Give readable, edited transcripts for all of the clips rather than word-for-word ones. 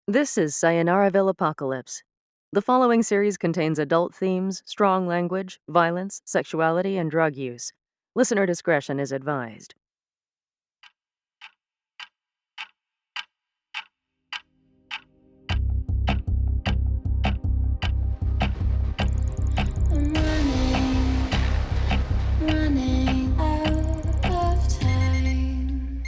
This is Sayonara Apocalypse. The following series contains adult themes, strong language, violence, sexuality, and drug use. Listener discretion is advised. I'm running out of time.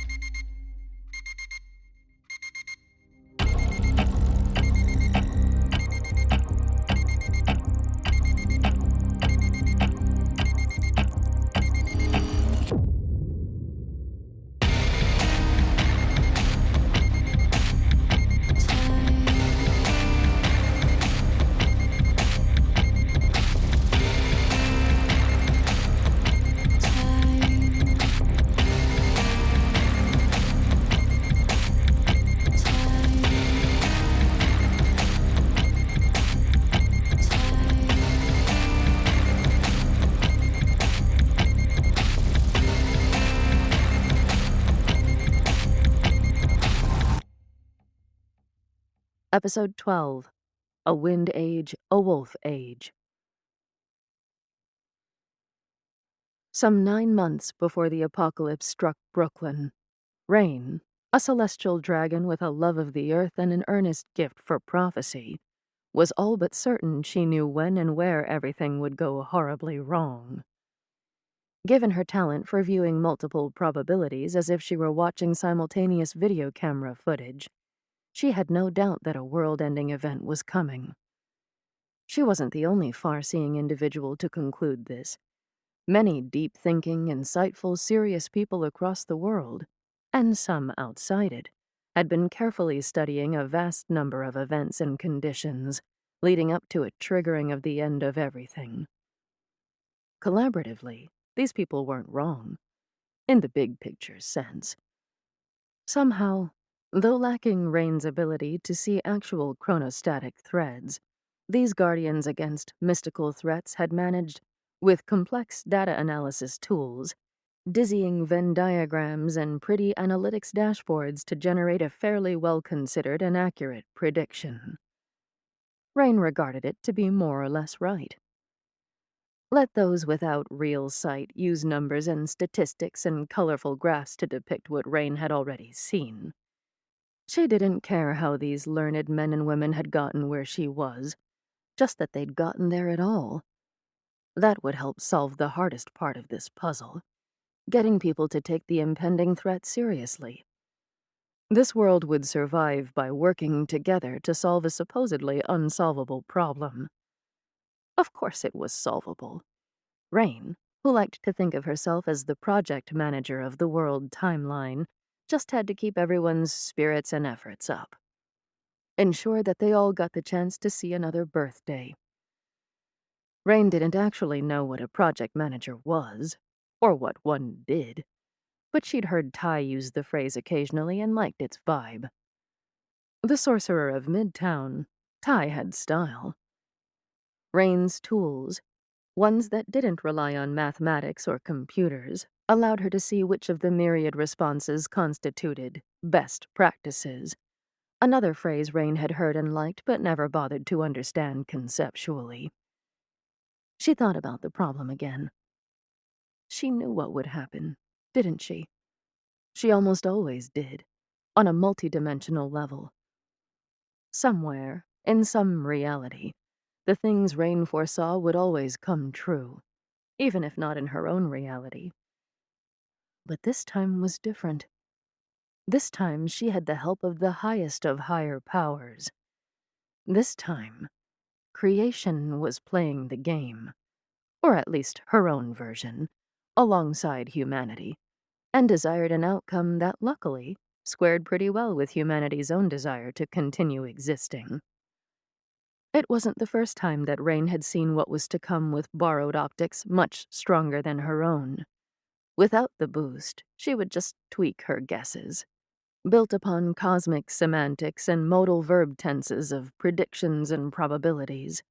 Episode 12. A Wind Age, a Wolf Age. Some 9 months before the apocalypse struck Brooklyn, Rain, a celestial dragon with a love of the earth and an earnest gift for prophecy, was all but certain she knew when and where everything would go horribly wrong. Given her talent for viewing multiple probabilities as if she were watching simultaneous video camera footage, she had no doubt that a world-ending event was coming. She wasn't the only far-seeing individual to conclude this. Many deep-thinking, insightful, serious people across the world, and some outside it, had been carefully studying a vast number of events and conditions leading up to a triggering of the end of everything. Collaboratively, these people weren't wrong, in the big picture sense. Somehow, though lacking Rain's ability to see actual chronostatic threads, these guardians against mystical threats had managed, with complex data analysis tools, dizzying Venn diagrams, and pretty analytics dashboards to generate a fairly well-considered and accurate prediction. Rain regarded it to be more or less right. Let those without real sight use numbers and statistics and colorful graphs to depict what Rain had already seen. She didn't care how these learned men and women had gotten where she was, just that they'd gotten there at all. That would help solve the hardest part of this puzzle, getting people to take the impending threat seriously. This world would survive by working together to solve a supposedly unsolvable problem. Of course it was solvable. Rain, who liked to think of herself as the project manager of the world timeline, just had to keep everyone's spirits and efforts up. Ensure that they all got the chance to see another birthday. Rain didn't actually know what a project manager was, or what one did, but she'd heard Ty use the phrase occasionally and liked its vibe. The sorcerer of Midtown, Ty had style. Rain's tools, ones that didn't rely on mathematics or computers, allowed her to see which of the myriad responses constituted best practices, another phrase Rain had heard and liked but never bothered to understand conceptually. She thought about the problem again. She knew what would happen, didn't she? She almost always did, on a multidimensional level. Somewhere, in some reality, the things Rain foresaw would always come true, even if not in her own reality. But this time was different. This time she had the help of the highest of higher powers. This time, creation was playing the game, or at least her own version, alongside humanity, and desired an outcome that, luckily, squared pretty well with humanity's own desire to continue existing. It wasn't the first time that Rain had seen what was to come with borrowed optics much stronger than her own. Without the boost, she would just tweak her guesses, built upon cosmic semantics and modal verb tenses of predictions and probabilities,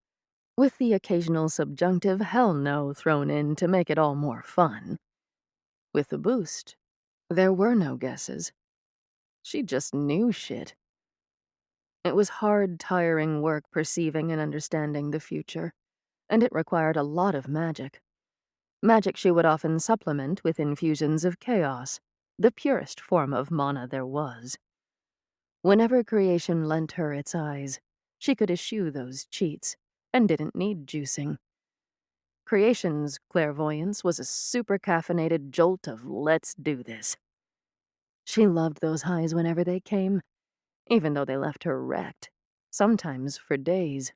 with the occasional subjunctive hell no thrown in to make it all more fun. With the boost, there were no guesses. She just knew shit. It was hard, tiring work perceiving and understanding the future, and it required a lot of magic. Magic she would often supplement with infusions of chaos, the purest form of mana there was. Whenever creation lent her its eyes, she could eschew those cheats, and didn't need juicing. Creation's clairvoyance was a super caffeinated jolt of let's do this. She loved those highs whenever they came, even though they left her wrecked, sometimes for days.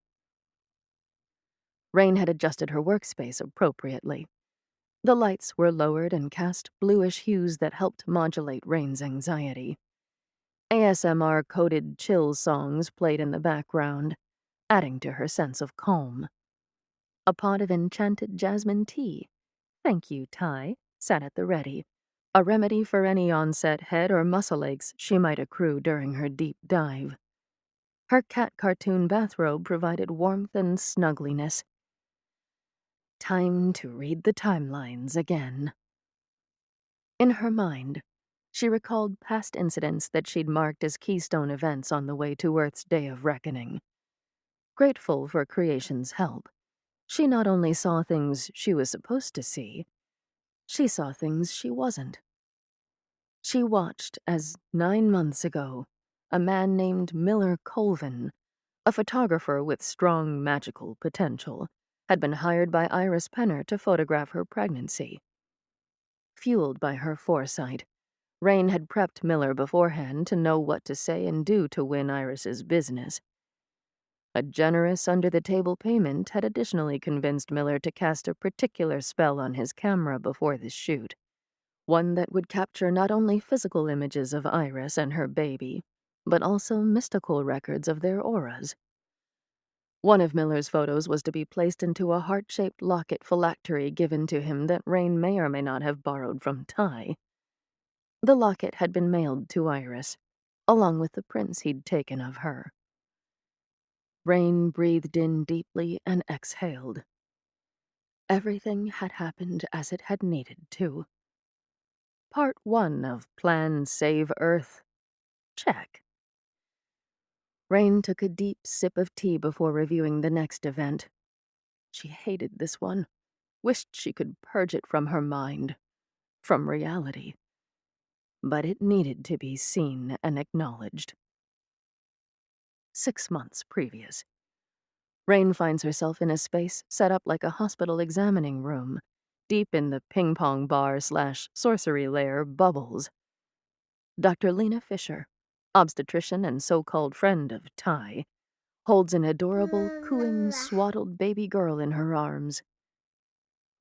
Rain had adjusted her workspace appropriately. The lights were lowered and cast bluish hues that helped modulate Rain's anxiety. ASMR-coded chill songs played in the background, adding to her sense of calm. A pot of enchanted jasmine tea, thank you, Ty, sat at the ready, a remedy for any onset head or muscle aches she might accrue during her deep dive. Her cat cartoon bathrobe provided warmth and snuggliness. Time to read the timelines again. In her mind, she recalled past incidents that she'd marked as keystone events on the way to Earth's Day of Reckoning. Grateful for creation's help, she not only saw things she was supposed to see, she saw things she wasn't. She watched as, 9 months ago, a man named Miller Colvin, a photographer with strong magical potential, had been hired by Iris Penner to photograph her pregnancy. Fueled by her foresight, Rain had prepped Miller beforehand to know what to say and do to win Iris's business. A generous under-the-table payment had additionally convinced Miller to cast a particular spell on his camera before the shoot, one that would capture not only physical images of Iris and her baby, but also mystical records of their auras. One of Miller's photos was to be placed into a heart-shaped locket phylactery given to him that Rain may or may not have borrowed from Ty. The locket had been mailed to Iris, along with the prints he'd taken of her. Rain breathed in deeply and exhaled. Everything had happened as it had needed to. Part 1 of Plan Save Earth. Check. Rain took a deep sip of tea before reviewing the next event. She hated this one, wished she could purge it from her mind, from reality. But it needed to be seen and acknowledged. 6 months previous. Rain finds herself in a space set up like a hospital examining room, deep in the ping-pong bar/sorcery lair bubbles. Dr. Lena Fisher, obstetrician and so-called friend of Ty, holds an adorable, cooing, swaddled baby girl in her arms.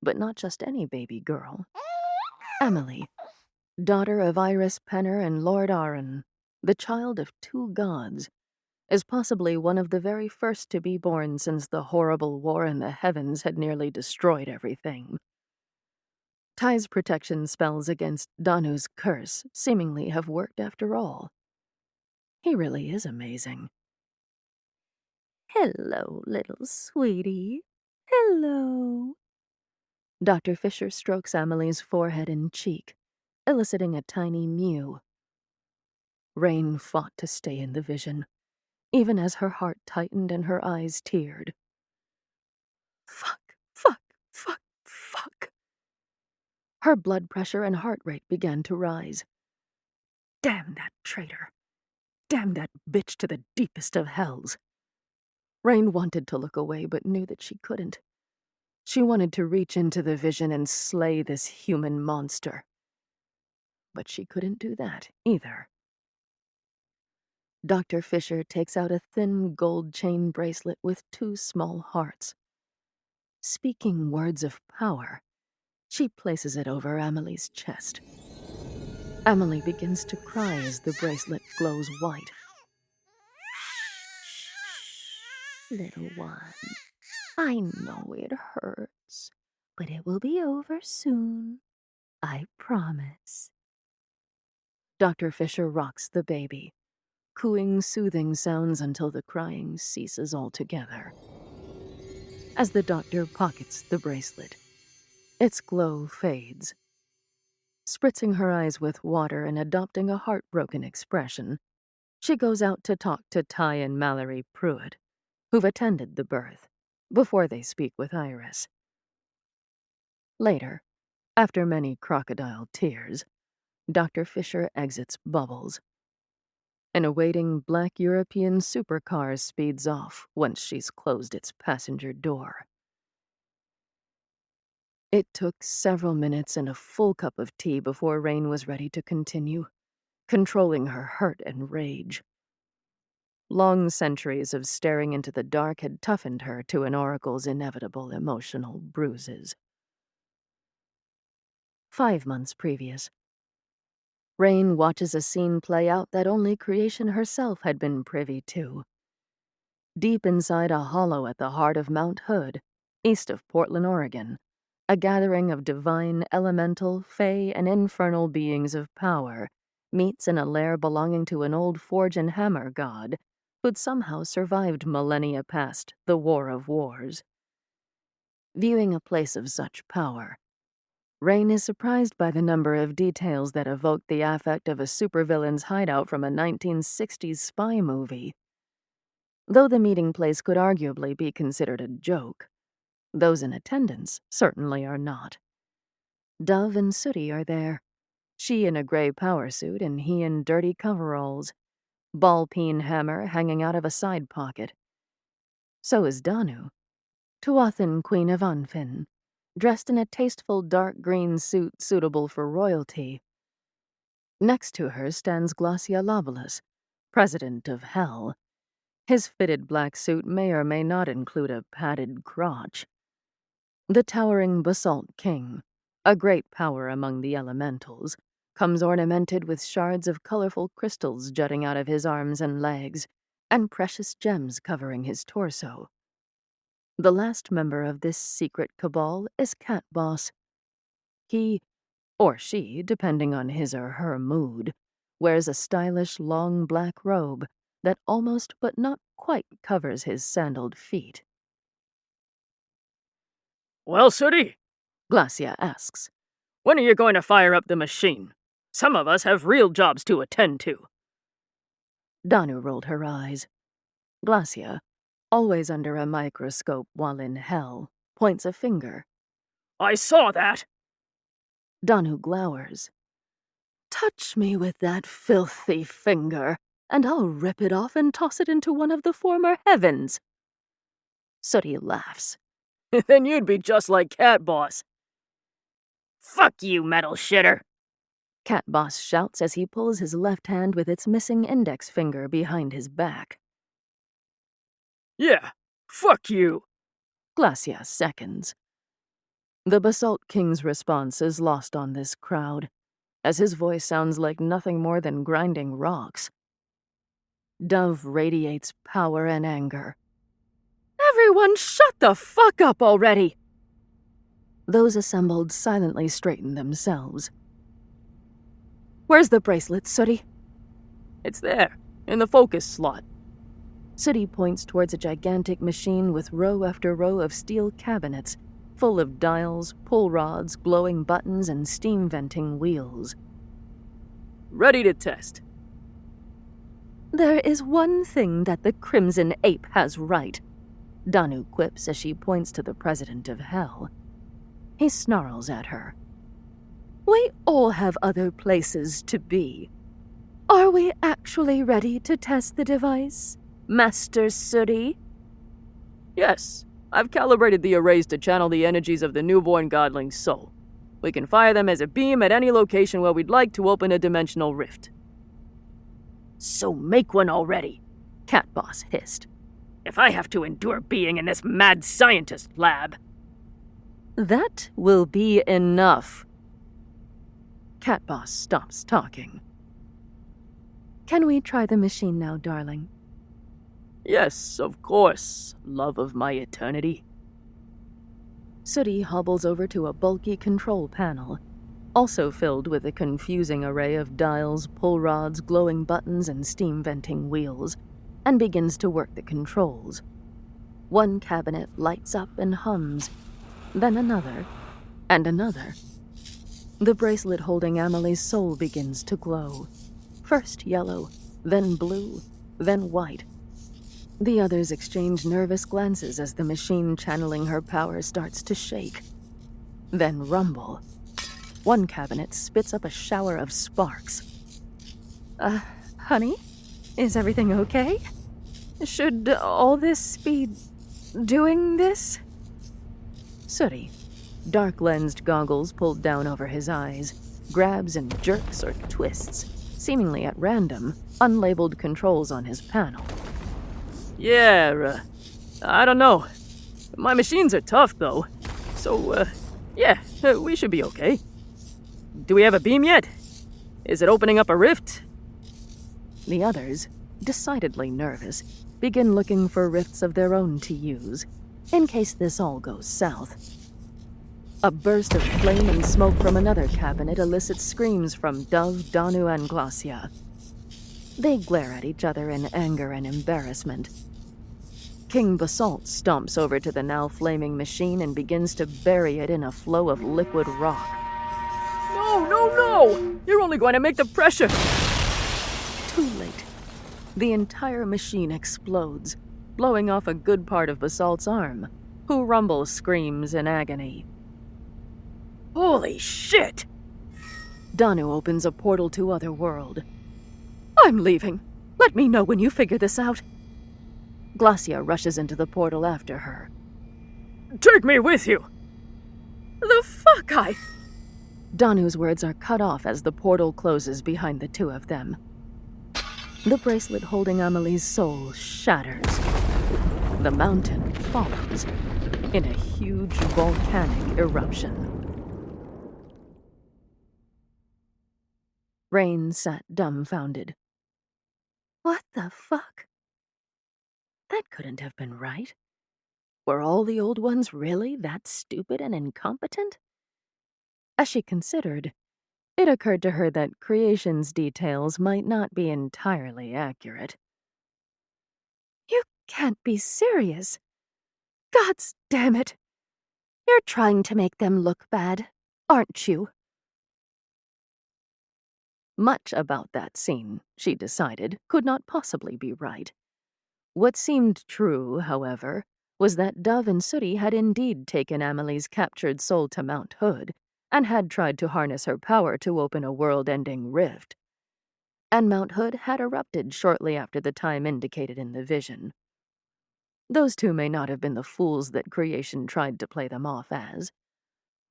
But not just any baby girl. Amelie, daughter of Iris Penner and Lord Arryn, the child of 2 gods, is possibly one of the very first to be born since the horrible war in the heavens had nearly destroyed everything. Ty's protection spells against Danu's curse seemingly have worked after all. He really is amazing. Hello, little sweetie. Hello. Dr. Fisher strokes Amelie's forehead and cheek, eliciting a tiny mew. Rain fought to stay in the vision, even as her heart tightened and her eyes teared. Fuck, fuck, fuck, fuck. Her blood pressure and heart rate began to rise. Damn that traitor. Damn that bitch to the deepest of hells. Rain wanted to look away, but knew that she couldn't. She wanted to reach into the vision and slay this human monster. But she couldn't do that, either. Dr. Fisher takes out a thin gold chain bracelet with 2 small hearts. Speaking words of power, she places it over Amelie's chest. Amelie begins to cry as the bracelet glows white. Little one, I know it hurts, but it will be over soon. I promise. Dr. Fisher rocks the baby, cooing soothing sounds until the crying ceases altogether. As the doctor pockets the bracelet, its glow fades. Spritzing her eyes with water and adopting a heartbroken expression, She goes out to talk to Ty and Mallory Pruitt, who've attended the birth, before they speak with Iris. Later, after many crocodile tears, Dr. Fisher exits Bubbles. An awaiting black European supercar speeds off once she's closed its passenger door. It took several minutes and a full cup of tea before Rain was ready to continue, controlling her hurt and rage. Long centuries of staring into the dark had toughened her to an oracle's inevitable emotional bruises. 5 months previous, Rain watches a scene play out that only creation herself had been privy to. Deep inside a hollow at the heart of Mount Hood, east of Portland, Oregon, a gathering of divine, elemental, fey, and infernal beings of power meets in a lair belonging to an old forge and hammer god who'd somehow survived millennia past the War of Wars. Viewing a place of such power, Rain is surprised by the number of details that evoke the affect of a supervillain's hideout from a 1960s spy movie. Though the meeting place could arguably be considered a joke, those in attendance certainly are not. Dove and Sooty are there, she in a gray power suit and he in dirty coveralls, ball-peen hammer hanging out of a side pocket. So is Danu, Tuathan, Queen of Anfin, dressed in a tasteful dark green suit suitable for royalty. Next to her stands Glaciolobulus, President of Hell. His fitted black suit may or may not include a padded crotch. The towering Basalt King, a great power among the elementals, comes ornamented with shards of colorful crystals jutting out of his arms and legs, and precious gems covering his torso. The last member of this secret cabal is Cat Boss. He, or she, depending on his or her mood, wears a stylish long black robe that almost but not quite covers his sandaled feet. "Well, Sooty," Glacia asks. "when are you going to fire up the machine? Some of us have real jobs to attend to." Danu rolled her eyes. Glacia, always under a microscope while in hell, points a finger. "I saw that!" Danu glowers. "Touch me with that filthy finger, and I'll rip it off and toss it into one of the former heavens." Sooty laughs. "Then you'd be just like Cat Boss." "Fuck you, metal shitter!" Cat Boss shouts as he pulls his left hand with its missing index finger behind his back. "Yeah, fuck you!" Glacia seconds. The Basalt King's response is lost on this crowd, as his voice sounds like nothing more than grinding rocks. Dove radiates power and anger. "Everyone shut the fuck up already!" Those assembled silently straighten themselves. "Where's the bracelet, Sooty?" "It's there, in the focus slot." Sooty points towards a gigantic machine with row after row of steel cabinets, full of dials, pull rods, glowing buttons, and steam-venting wheels. "Ready to test." "There is one thing that the Crimson Ape has right," Danu quips as she points to the President of Hell. He snarls at her. "We all have other places to be. Are we actually ready to test the device, Master Sooty?" "Yes, I've calibrated the arrays to channel the energies of the newborn godling's soul. We can fire them as a beam at any location where we'd like to open a dimensional rift." "So make one already," Cat Boss hissed. "If I have to endure being in this mad scientist lab." "That will be enough." Cat Boss stops talking. "Can we try the machine now, darling?" "Yes, of course, love of my eternity." Sooty hobbles over to a bulky control panel, also filled with a confusing array of dials, pull rods, glowing buttons, and steam-venting wheels, and begins to work the controls. One cabinet lights up and hums, then another, and another. The bracelet holding Amelie's soul begins to glow. First yellow, then blue, then white. The others exchange nervous glances as the machine channeling her power starts to shake. Then rumble. One cabinet spits up a shower of sparks. Honey? Is everything okay? Should all this be doing this? Sooty, dark-lensed goggles pulled down over his eyes, grabs and jerks or twists, seemingly at random, unlabeled controls on his panel. Yeah, I don't know. My machines are tough, though. So, we should be okay. Do we have a beam yet? Is it opening up a rift? The others, decidedly nervous, begin looking for rifts of their own to use, in case this all goes south. A burst of flame and smoke from another cabinet elicits screams from Dove, Danu, and Glacia. They glare at each other in anger and embarrassment. King Basalt stomps over to the now flaming machine and begins to bury it in a flow of liquid rock. No! You're only going to make the pressure! Too late. The entire machine explodes, blowing off a good part of Basalt's arm, who rumbles screams in agony. Holy shit! Danu opens a portal to Otherworld. I'm leaving. Let me know when you figure this out. Glacia rushes into the portal after her. Take me with you! The fuck Danu's words are cut off as the portal closes behind the two of them. The bracelet holding Amelie's soul shatters. The mountain follows in a huge volcanic eruption. Rain sat dumbfounded. What the fuck? That couldn't have been right. Were all the old ones really that stupid and incompetent? As she considered, it occurred to her that creation's details might not be entirely accurate. You can't be serious. Gods damn it. You're trying to make them look bad, aren't you? Much about that scene, she decided, could not possibly be right. What seemed true, however, was that Dove and Sooty had indeed taken Amelie's captured soul to Mount Hood, and had tried to harness her power to open a world-ending rift. And Mount Hood had erupted shortly after the time indicated in the vision. Those two may not have been the fools that creation tried to play them off as,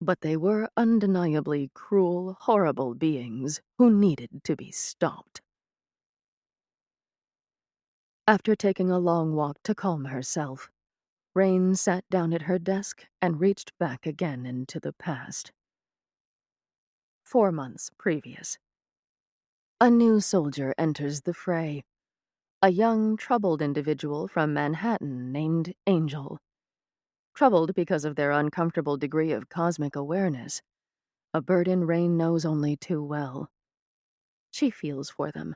but they were undeniably cruel, horrible beings who needed to be stopped. After taking a long walk to calm herself, Rain sat down at her desk and reached back again into the past. 4 months previous. A new soldier enters the fray. A young, troubled individual from Manhattan named Angel. Troubled because of their uncomfortable degree of cosmic awareness, a burden Rain knows only too well. She feels for them.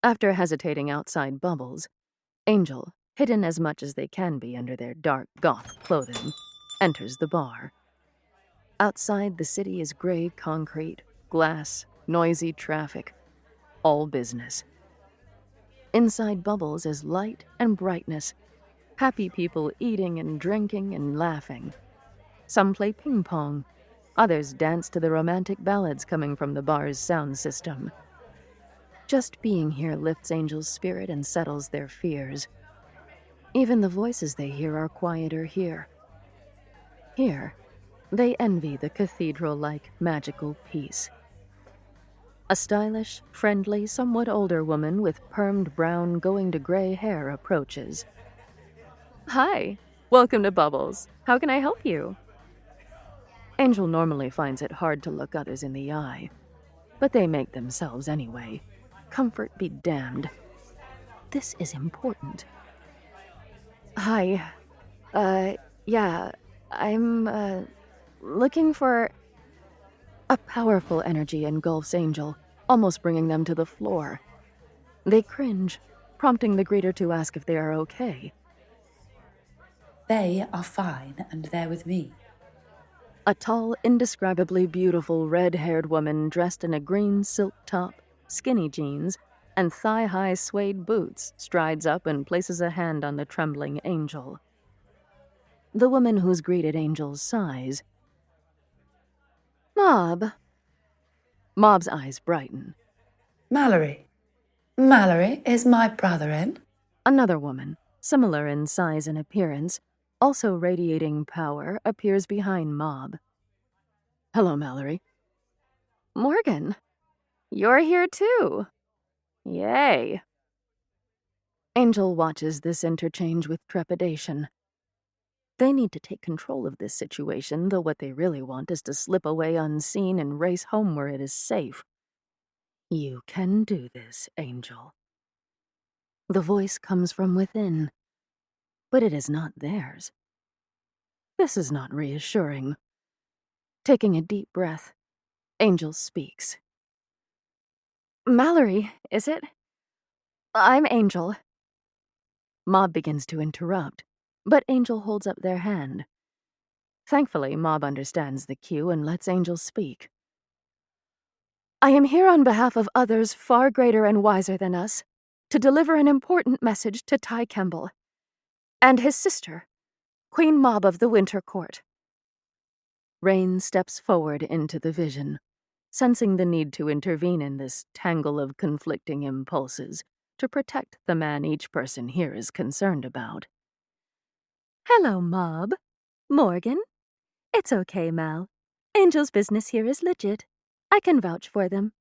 After hesitating outside Bubbles, Angel, hidden as much as they can be under their dark goth clothing, enters the bar. Outside, the city is gray concrete, glass, noisy traffic, all business. Inside Bubbles is light and brightness, happy people eating and drinking and laughing. Some play ping pong, others dance to the romantic ballads coming from the bar's sound system. Just being here lifts Angel's spirit and settles their fears. Even the voices they hear are quieter here. Here, they envy the cathedral-like magical peace. A stylish, friendly, somewhat older woman with permed brown going to gray hair approaches. Hi, welcome to Bubbles. How can I help you? Angel normally finds it hard to look others in the eye, but they make themselves anyway. Comfort be damned. This is important. Hi. I'm looking for... A powerful energy engulfs Angel, almost bringing them to the floor. They cringe, prompting the greeter to ask if they are okay. They are fine, and they're with me. A tall, indescribably beautiful red-haired woman dressed in a green silk top, skinny jeans, and thigh-high suede boots, strides up and places a hand on the trembling Angel. The woman who's greeted Angel's sighs. "Mob." Mob's eyes brighten. Mallory. Mallory, is my brother in? Another woman, similar in size and appearance, also radiating power, appears behind Mob. "Hello, Mallory." Morgan, you're here too. Yay. Angel watches this interchange with trepidation. They need to take control of this situation, though what they really want is to slip away unseen and race home where it is safe. "You can do this, Angel." The voice comes from within, but it is not theirs. This is not reassuring. Taking a deep breath, Angel speaks. Mallory, is it? I'm Angel. Mob begins to interrupt, but Angel holds up their hand. Thankfully, Mob understands the cue and lets Angel speak. I am here on behalf of others far greater and wiser than us, to deliver an important message to Ty Kemble and his sister, Queen Mob of the Winter Court. Rain steps forward into the vision, sensing the need to intervene in this tangle of conflicting impulses to protect the man each person here is concerned about. "Hello, Mob. Morgan? It's okay, Mal. Angel's business here is legit. I can vouch for them."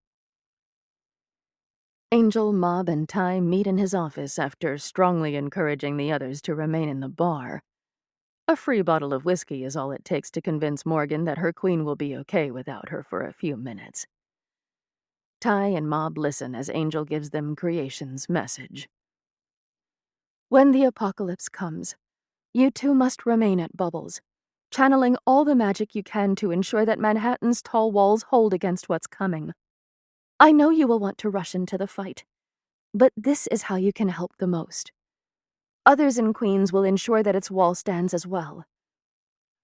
Angel, Mob, and Ty meet in his office after strongly encouraging the others to remain in the bar. A free bottle of whiskey is all it takes to convince Morgan that her queen will be okay without her for a few minutes. Ty and Mob listen as Angel gives them Creation's message. When the apocalypse comes, you two must remain at Bubbles, channeling all the magic you can to ensure that Manhattan's tall walls hold against what's coming. I know you will want to rush into the fight, but this is how you can help the most. Others in Queens will ensure that its wall stands as well.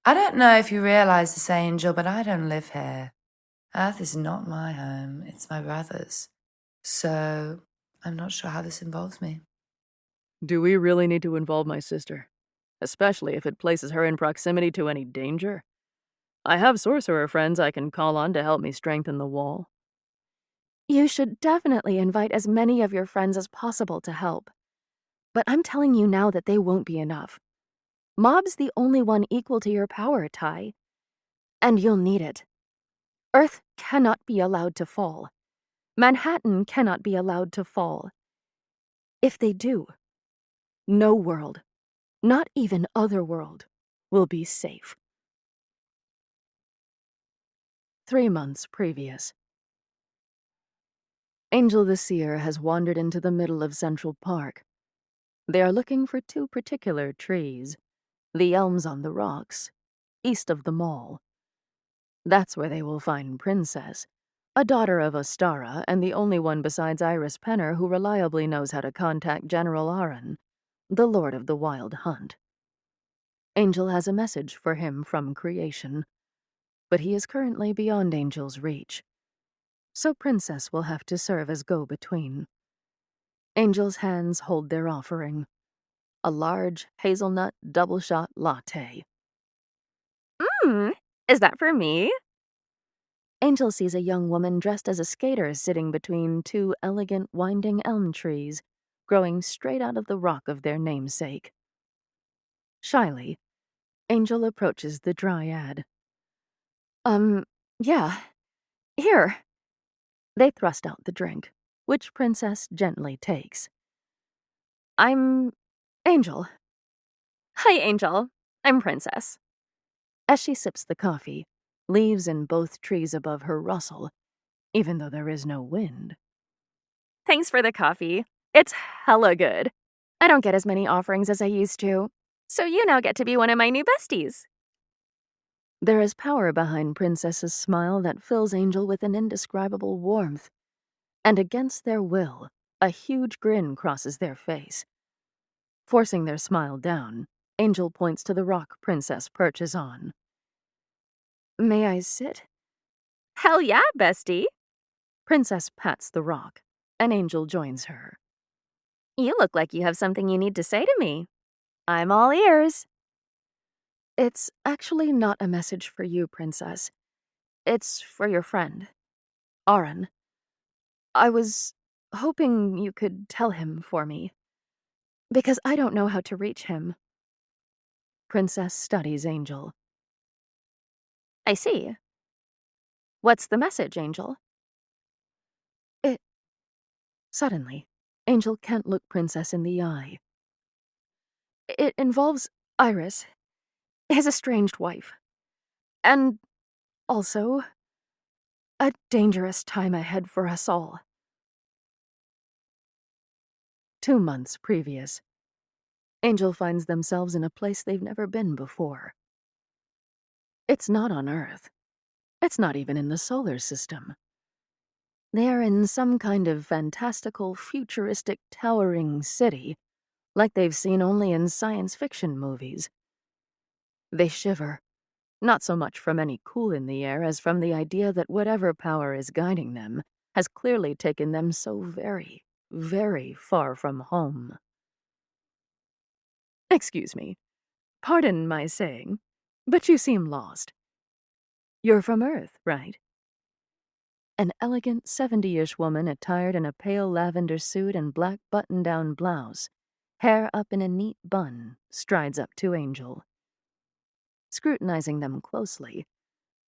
I don't know if you realise this, Angel, but I don't live here. Earth is not my home, it's my brother's. So, I'm not sure how this involves me. Do we really need to involve my sister? Especially if it places her in proximity to any danger? I have sorcerer friends I can call on to help me strengthen the wall. You should definitely invite as many of your friends as possible to help. But I'm telling you now that they won't be enough. Mob's the only one equal to your power, Ty. And you'll need it. Earth cannot be allowed to fall. Manhattan cannot be allowed to fall. If they do, no world, not even Otherworld, will be safe. 3 months previous. Angel the Seer has wandered into the middle of Central Park. They are looking for 2 particular trees, the elms on the rocks, east of the mall. That's where they will find Princess, a daughter of Ostara and the only one besides Iris Penner who reliably knows how to contact General Aran, the Lord of the Wild Hunt. Angel has a message for him from Creation, but he is currently beyond Angel's reach, so Princess will have to serve as go-between. Angel's hands hold their offering, a large hazelnut double-shot latte. Is that for me? Angel sees a young woman dressed as a skater sitting between 2 elegant winding elm trees, growing straight out of the rock of their namesake. Shyly, Angel approaches the dryad. Yeah. Here. They thrust out the drink, which Princess gently takes. I'm Angel. Hi, Angel. I'm Princess. As she sips the coffee, leaves in both trees above her rustle, even though there is no wind. Thanks for the coffee. It's hella good. I don't get as many offerings as I used to, so you now get to be one of my new besties. There is power behind Princess's smile that fills Angel with an indescribable warmth, and against their will, a huge grin crosses their face. Forcing their smile down, Angel points to the rock Princess perches on. May I sit? Hell yeah, bestie. Princess pats the rock, An angel joins her. You look like you have something you need to say to me. I'm all ears. It's actually not a message for you, Princess. It's for your friend, Aaron. I was hoping you could tell him for me, because I don't know how to reach him. Princess studies Angel. I see. What's the message, Angel? Suddenly, Angel can't look Princess in the eye. It involves Iris, his estranged wife, and also a dangerous time ahead for us all. 2 months previous, Angel finds themselves in a place they've never been before. It's not on Earth. It's not even in the solar system. They're in some kind of fantastical, futuristic, towering city, like they've seen only in science fiction movies. They shiver, not so much from any cool in the air as from the idea that whatever power is guiding them has clearly taken them so very, very far from home. Excuse me, pardon my saying, but you seem lost. You're from Earth, right? An elegant 70-ish woman attired in a pale lavender suit and black button-down blouse, hair up in a neat bun, strides up to Angel. Scrutinizing them closely,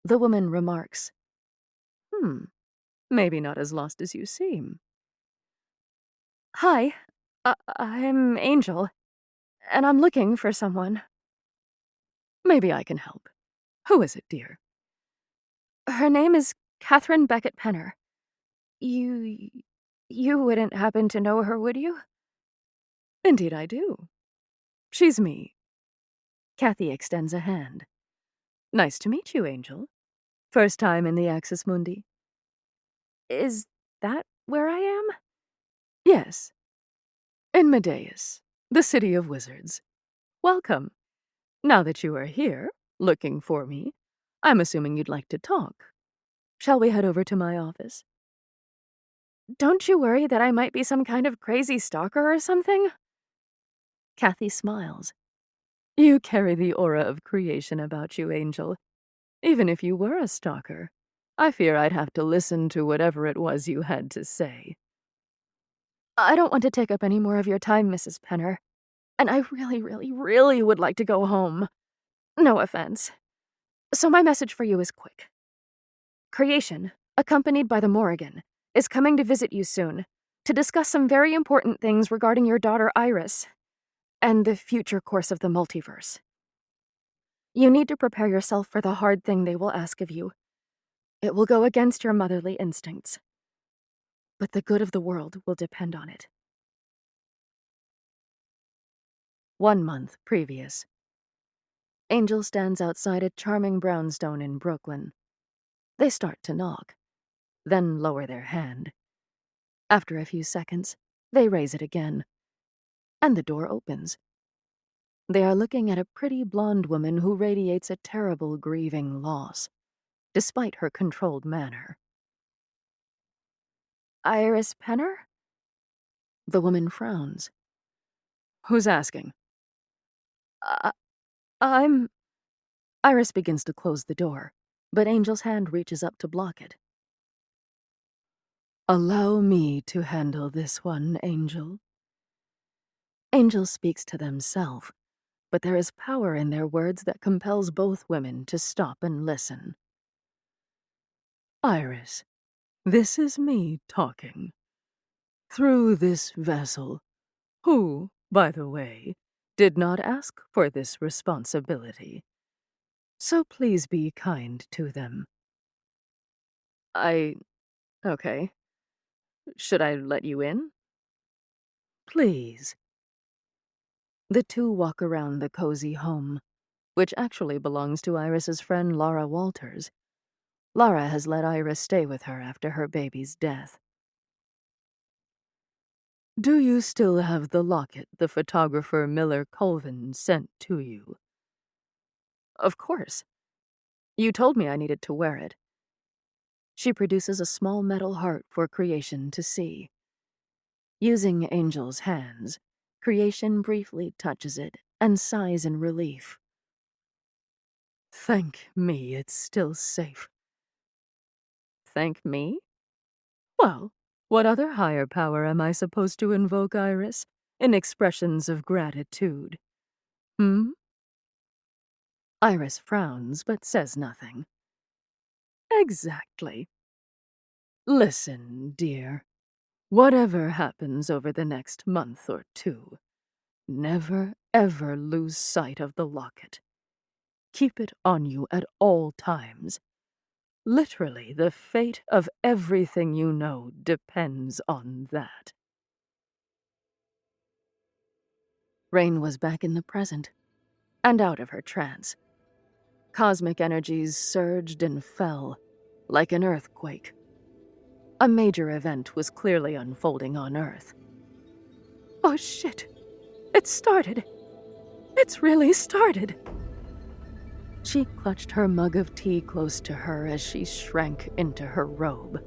the woman remarks, maybe not as lost as you seem. Hi, I'm Angel, and I'm looking for someone. Maybe I can help. Who is it, dear? Her name is Catherine Beckett Penner. You wouldn't happen to know her, would you? Indeed I do. She's me. Kathy extends a hand. Nice to meet you, Angel. First time in the Axis Mundi. Is that where I am? Yes. In Medeus, the city of wizards. Welcome. Now that you are here, looking for me, I'm assuming you'd like to talk. Shall we head over to my office? Don't you worry that I might be some kind of crazy stalker or something? Kathy smiles. You carry the aura of creation about you, Angel. Even if you were a stalker, I fear I'd have to listen to whatever it was you had to say. I don't want to take up any more of your time, Mrs. Penner, and I really, really, really would like to go home. No offense. So my message for you is quick. Creation, accompanied by the Morrigan, is coming to visit you soon to discuss some very important things regarding your daughter Iris and the future course of the multiverse. You need to prepare yourself for the hard thing they will ask of you. It will go against your motherly instincts, but the good of the world will depend on it. 1 month previous. Angel stands outside a charming brownstone in Brooklyn. They start to knock, then lower their hand. After a few seconds, they raise it again, and the door opens. They are looking at a pretty blonde woman who radiates a terrible grieving loss, despite her controlled manner. Iris Penner? The woman frowns. Who's asking? I'm... Iris begins to close the door, but Angel's hand reaches up to block it. Allow me to handle this one, Angel. Angel speaks to themselves, but there is power in their words that compels both women to stop and listen. Iris, this is me talking. Through this vessel, who, by the way, did not ask for this responsibility. So please be kind to them. Okay. Should I let you in? Please. The two walk around the cozy home, which actually belongs to Iris's friend Laura Walters. Laura has let Iris stay with her after her baby's death. Do you still have the locket the photographer Miller Colvin sent to you? Of course. You told me I needed to wear it. She produces a small metal heart for creation to see. Using Angel's hands, creation briefly touches it and sighs in relief. Thank me, it's still safe. Thank me? Well, what other higher power am I supposed to invoke, Iris, in expressions of gratitude? Iris frowns but says nothing. Exactly. Listen, dear. Whatever happens over the next month or two, never ever lose sight of the locket. Keep it on you at all times. Literally, the fate of everything you know depends on that. Rain was back in the present, and out of her trance. Cosmic energies surged and fell, like an earthquake. A major event was clearly unfolding on Earth. Oh shit! It started! It's really started! She clutched her mug of tea close to her as she shrank into her robe.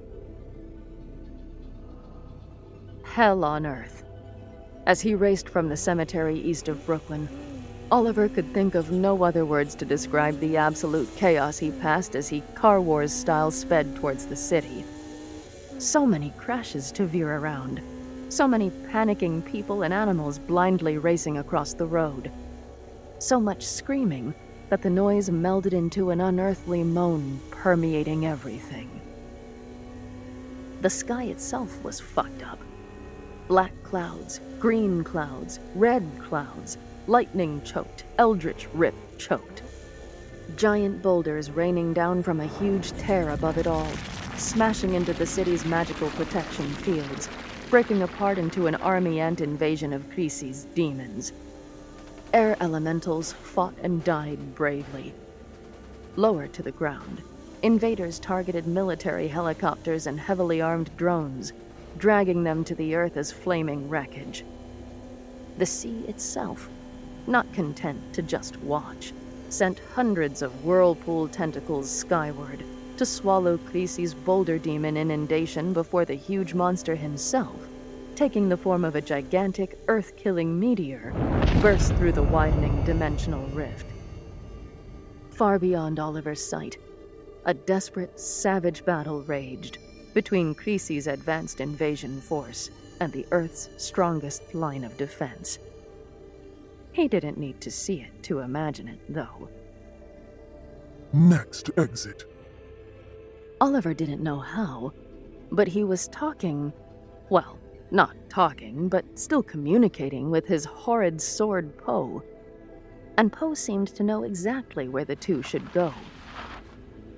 Hell on Earth. As he raced from the cemetery east of Brooklyn, Oliver could think of no other words to describe the absolute chaos he passed as he Car Wars-style sped towards the city. So many crashes to veer around. So many panicking people and animals blindly racing across the road. So much screaming that the noise melded into an unearthly moan permeating everything. The sky itself was fucked up. Black clouds, green clouds, red clouds, lightning-choked, eldritch-rip choked. Giant boulders raining down from a huge tear above it all, smashing into the city's magical protection fields, breaking apart into an army ant invasion of Kingsley's demons. Air elementals fought and died bravely. Lower to the ground, invaders targeted military helicopters and heavily armed drones, dragging them to the earth as flaming wreckage. The sea itself, not content to just watch, sent hundreds of whirlpool tentacles skyward to swallow Kingsley's boulder demon inundation before the huge monster himself, taking the form of a gigantic, earth-killing meteor, burst through the widening dimensional rift. Far beyond Oliver's sight, a desperate, savage battle raged between Kingsley's advanced invasion force and the Earth's strongest line of defense. He didn't need to see it to imagine it, though. Next exit. Oliver didn't know how, but he was talking, well, not talking, but still communicating with his horrid sword Poe. And Poe seemed to know exactly where the two should go.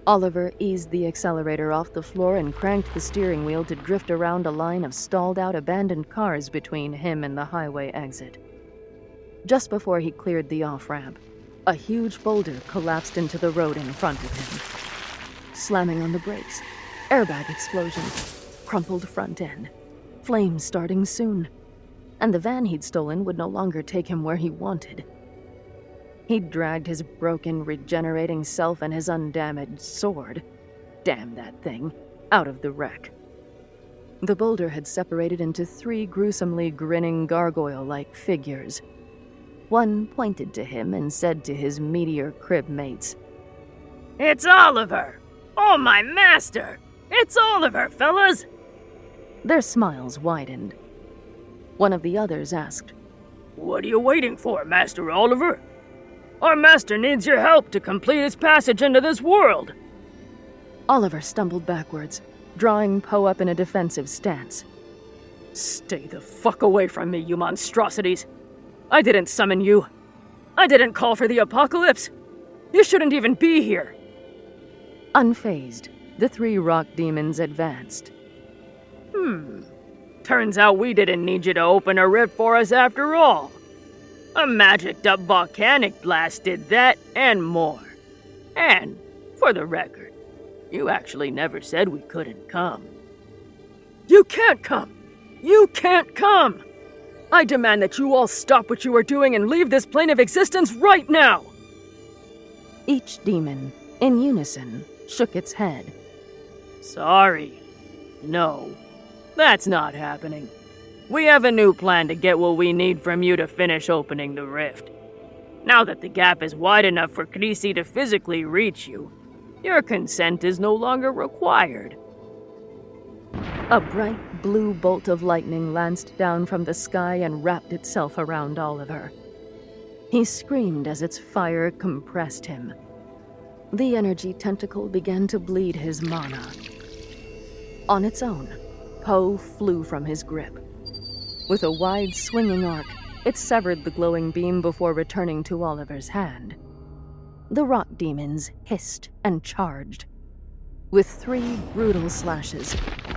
Oliver eased the accelerator off the floor and cranked the steering wheel to drift around a line of stalled-out abandoned cars between him and the highway exit. Just before he cleared the off-ramp, a huge boulder collapsed into the road in front of him. Slamming on the brakes, airbag explosion, crumpled front end, flames starting soon, and the van he'd stolen would no longer take him where he wanted. He'd dragged his broken, regenerating self and his undamaged sword, damn that thing, out of the wreck. The boulder had separated into 3 gruesomely grinning gargoyle-like figures. One pointed to him and said to his meteor crib mates, It's Oliver! Oh, my master! It's Oliver, fellas! Their smiles widened. One of the others asked, What are you waiting for, Master Oliver? Our master needs your help to complete his passage into this world. Oliver stumbled backwards, drawing Poe up in a defensive stance. Stay the fuck away from me, you monstrosities! I didn't summon you. I didn't call for the apocalypse. You shouldn't even be here. Unfazed, the 3 rock demons advanced. Turns out we didn't need you to open a rift for us after all. A magicked-up volcanic blast did that and more. And, for the record, you actually never said we couldn't come. You can't come! You can't come! I demand that you all stop what you are doing and leave this plane of existence right now! Each demon, in unison, shook its head. Sorry. No, that's not happening. We have a new plan to get what we need from you to finish opening the rift. Now that the gap is wide enough for Kingsley to physically reach you, your consent is no longer required. A bright blue bolt of lightning lanced down from the sky and wrapped itself around Oliver. He screamed as its fire compressed him. The energy tentacle began to bleed his mana. On its own, Poe flew from his grip. With a wide swinging arc, it severed the glowing beam before returning to Oliver's hand. The rock demons hissed and charged. With 3 brutal slashes,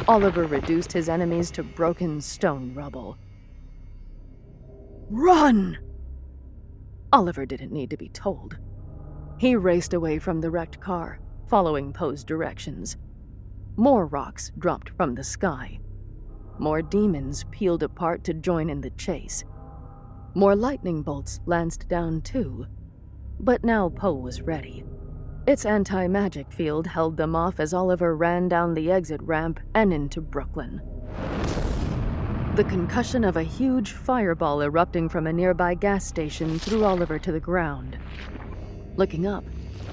Oliver reduced his enemies to broken stone rubble. Run! Oliver didn't need to be told. He raced away from the wrecked car, following Poe's directions. More rocks dropped from the sky. More demons peeled apart to join in the chase. More lightning bolts lanced down too. But now Poe was ready. Its anti-magic field held them off as Oliver ran down the exit ramp and into Brooklyn. The concussion of a huge fireball erupting from a nearby gas station threw Oliver to the ground. Looking up,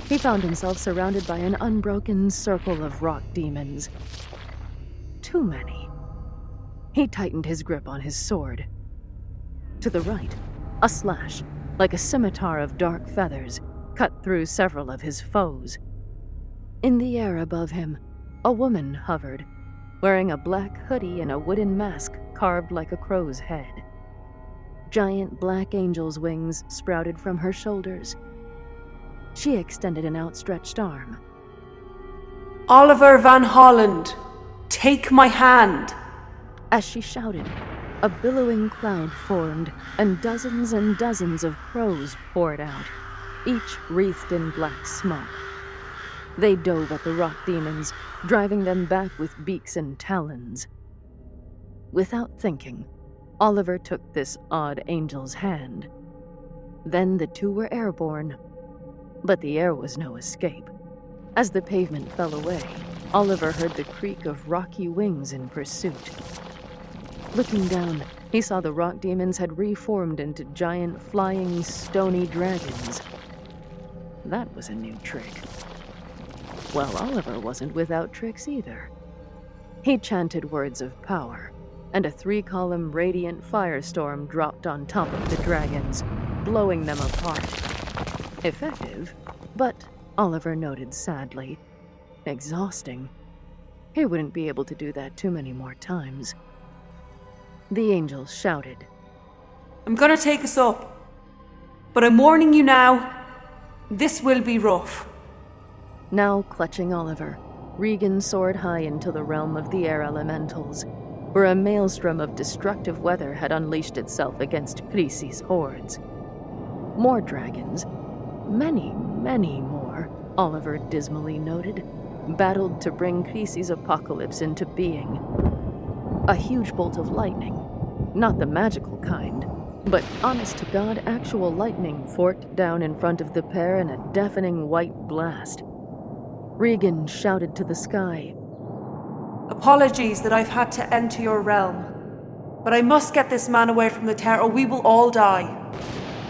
he found himself surrounded by an unbroken circle of rock demons. Too many. He tightened his grip on his sword. To the right, a slash, like a scimitar of dark feathers, cut through several of his foes. In the air above him, a woman hovered, wearing a black hoodie and a wooden mask carved like a crow's head. Giant black angel's wings sprouted from her shoulders. She extended an outstretched arm. Oliver Van Holland, take my hand. As she shouted, a billowing cloud formed, and dozens of crows poured out, each wreathed in black smoke. They dove at the rock demons, driving them back with beaks and talons. Without thinking, Oliver took this odd angel's hand. Then the two were airborne. But the air was no escape. As the pavement fell away, Oliver heard the creak of rocky wings in pursuit. Looking down, he saw the rock demons had reformed into giant flying stony dragons. That was a new trick. Well, Oliver wasn't without tricks either. He chanted words of power, and a 3-column radiant firestorm dropped on top of the dragons, blowing them apart. Effective, but, Oliver noted sadly, exhausting. He wouldn't be able to do that too many more times. The angel shouted, I'm gonna take us up, but I'm warning you now, this will be rough. Now clutching Oliver, Regan soared high into the realm of the air elementals, where a maelstrom of destructive weather had unleashed itself against Kingsley's hordes. More dragons, many more, Oliver dismally noted, battled to bring Kingsley's apocalypse into being. A huge bolt of lightning, not the magical kind, but honest-to-God actual lightning forked down in front of the pair in a deafening white blast. Regan shouted to the sky, Apologies that I've had to enter your realm, but I must get this man away from the tower or we will all die.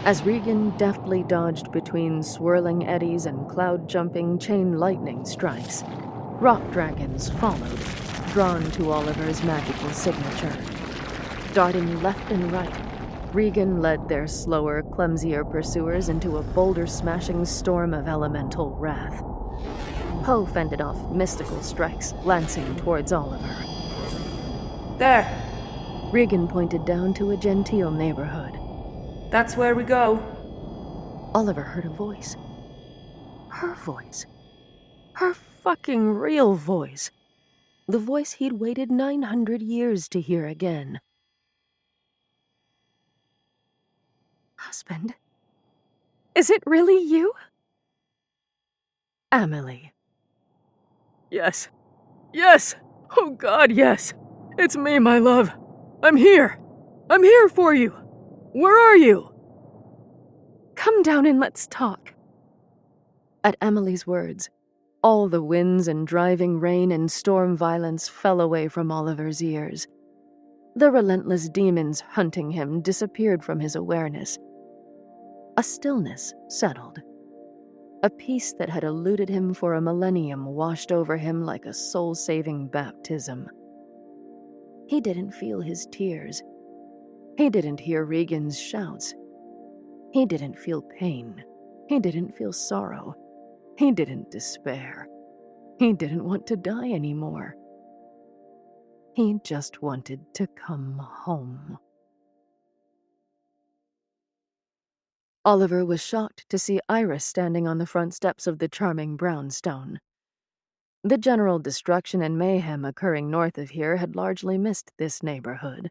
As Regan deftly dodged between swirling eddies and cloud-jumping chain lightning strikes, rock dragons followed, drawn to Oliver's magical signature. Darting left and right, Regan led their slower, clumsier pursuers into a boulder-smashing storm of elemental wrath. Poe fended off mystical strikes, lancing towards Oliver. There, Regan pointed down to a genteel neighborhood. that's where we go. Oliver heard a voice. Her voice. Her fucking real voice. The voice he'd waited 900 years to hear again. Husband? Is it really you? Amelie. Yes. Yes! Oh God, yes! It's me, my love. I'm here! I'm here for you! Where are you? Come down and let's talk. At Amelie's words, all the winds and driving rain and storm violence fell away from Oliver's ears. The relentless demons hunting him disappeared from his awareness. A stillness settled. A peace that had eluded him for a millennium washed over him like a soul-saving baptism. He didn't feel his tears. He didn't hear Regan's shouts. He didn't feel pain. He didn't feel sorrow. He didn't despair. He didn't want to die anymore. He just wanted to come home. Oliver was shocked to see Iris standing on the front steps of the charming brownstone. The general destruction and mayhem occurring north of here had largely missed this neighborhood.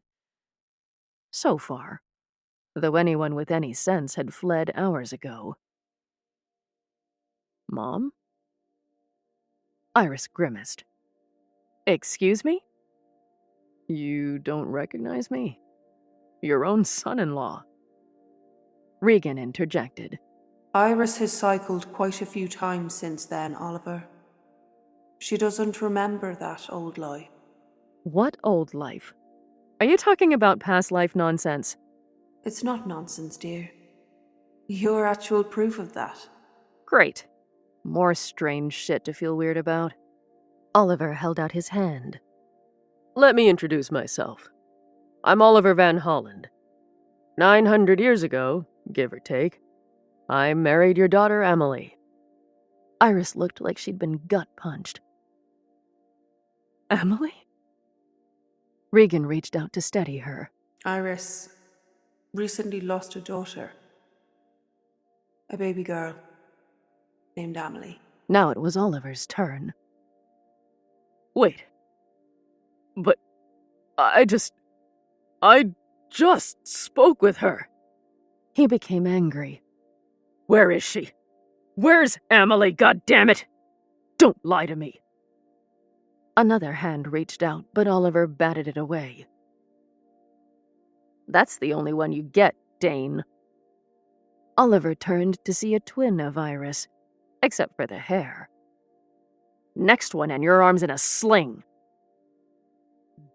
So far, though anyone with any sense had fled hours ago. Mom? Iris grimaced. Excuse me? You don't recognize me? Your own son-in-law. Regan interjected. Iris has cycled quite a few times since then, Oliver. She doesn't remember that old life. What old life? Are you talking about past life nonsense? It's not nonsense, dear. You're actual proof of that. Great. More strange shit to feel weird about. Oliver held out his hand. Let me introduce myself. I'm Oliver Van Holland. 900 years ago, give or take, I married your daughter Amelie. Iris looked like she'd been gut-punched. Amelie? Regan reached out to steady her. Iris recently lost a daughter. A baby girl named Amelie. Now it was Oliver's turn. Wait. But I just spoke with her. He became angry. Where is she? Where's Amelie, goddammit? Don't lie to me. Another hand reached out, but Oliver batted it away. That's the only one you get, Dane. Oliver turned to see a twin of Iris, except for the hair. Next one, and your arm's in a sling.